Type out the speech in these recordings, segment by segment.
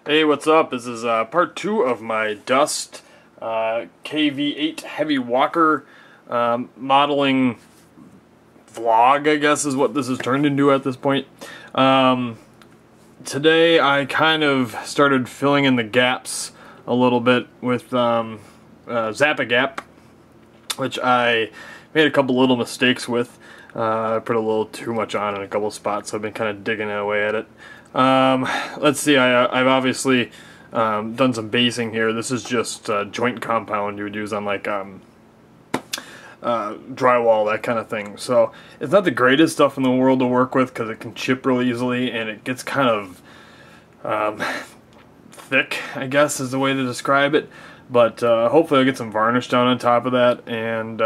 Hey, what's up? This is part 2 of my Dust KV-8 heavy walker modeling vlog, I guess is what this has turned into at this point. Today I kind of started filling in the gaps a little bit with Zap-A-Gap, which I made a couple little mistakes with. I put a little too much on in a couple spots, so I've been kind of digging away at it. Let's see, I've obviously done some basing here. This is just joint compound you would use on like drywall, that kind of thing. So it's not the greatest stuff in the world to work with because it can chip real easily and it gets kind of thick, I guess is the way to describe it. But hopefully I'll get some varnish down on top of that, and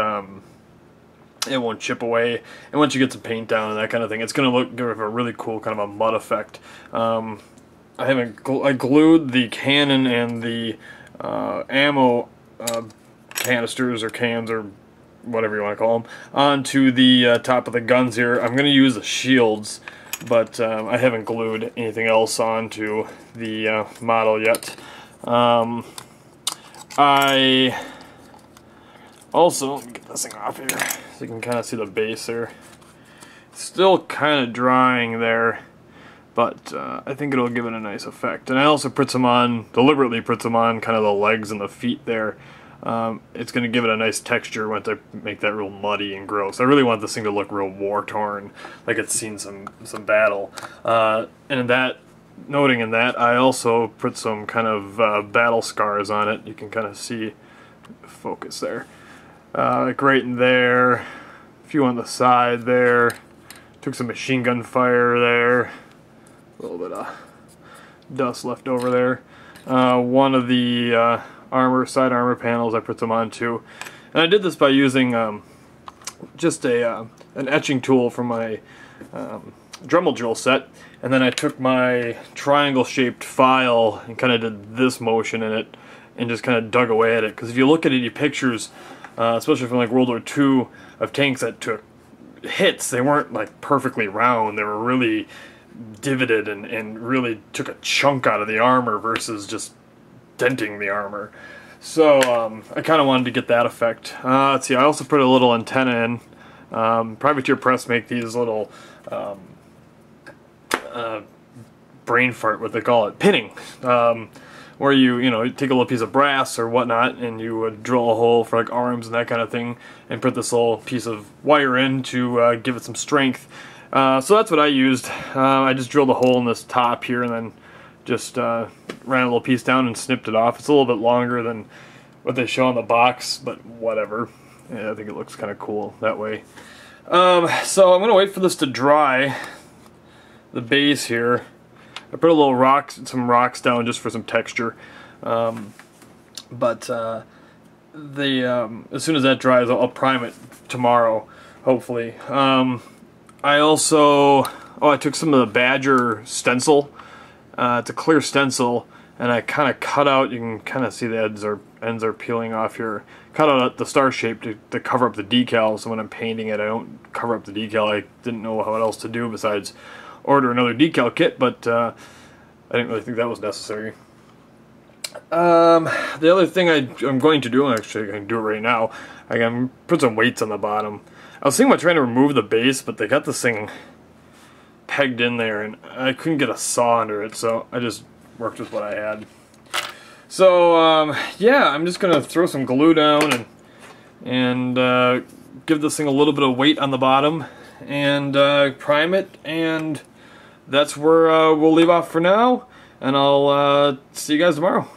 it won't chip away. And once you get some paint down and that kind of thing, it's going to give a really cool kind of a mud effect. I glued the cannon and the ammo canisters or cans or whatever you want to call them onto the top of the guns here. I'm going to use the shields, but I haven't glued anything else onto the model yet. I also, let me get this thing off here so you can kind of see the base there. It's still kind of drying there, but I think it'll give it a nice effect. And I also put some on, deliberately put some on kind of the legs and the feet there. It's going to give it a nice texture once I make that real muddy and gross. I really want this thing to look real war-torn, like it's seen some battle. And in that, noting in that, I also put some kind of battle scars on it. You can kind of see, focus there. Like right in there, a few on the side there, took some machine gun fire there, a little bit of dust left over there. One of the side armor panels I put some on too. And I did this by using just an etching tool from my Dremel drill set, and then I took my triangle shaped file and kind of did this motion in it and just kind of dug away at it. Because if you look at any pictures, especially from like World War II, of tanks that took hits, they weren't like perfectly round. They were really divoted and really took a chunk out of the armor versus just denting the armor. So I kind of wanted to get that effect. Let's see, I also put a little antenna in. Privateer Press make these little brain fart, what they call it, pinning. Where you take a little piece of brass or whatnot and you would drill a hole for like arms and that kind of thing and put this little piece of wire in to give it some strength. So that's what I used. I just drilled a hole in this top here and then just ran a little piece down and snipped it off. It's a little bit longer than what they show on the box, but whatever. Yeah, I think it looks kind of cool that way. So I'm going to wait for this to dry, the base here. I put a little some rocks down just for some texture, as soon as that dries, I'll prime it tomorrow, hopefully. I took some of the Badger stencil. It's a clear stencil, and I kind of cut out. You can kind of see the ends are peeling off here. Cut out the star shape to cover up the decal. So when I'm painting it, I don't cover up the decal. I didn't know what else to do besides order another decal kit, but I didn't really think that was necessary. The other thing I'm going to do, actually I can do it right now, I can put some weights on the bottom. I was thinking about trying to remove the base, but they got this thing pegged in there and I couldn't get a saw under it, so I just worked with what I had. So yeah, I'm just gonna throw some glue down and give this thing a little bit of weight on the bottom and prime it, and that's where we'll leave off for now, and I'll see you guys tomorrow.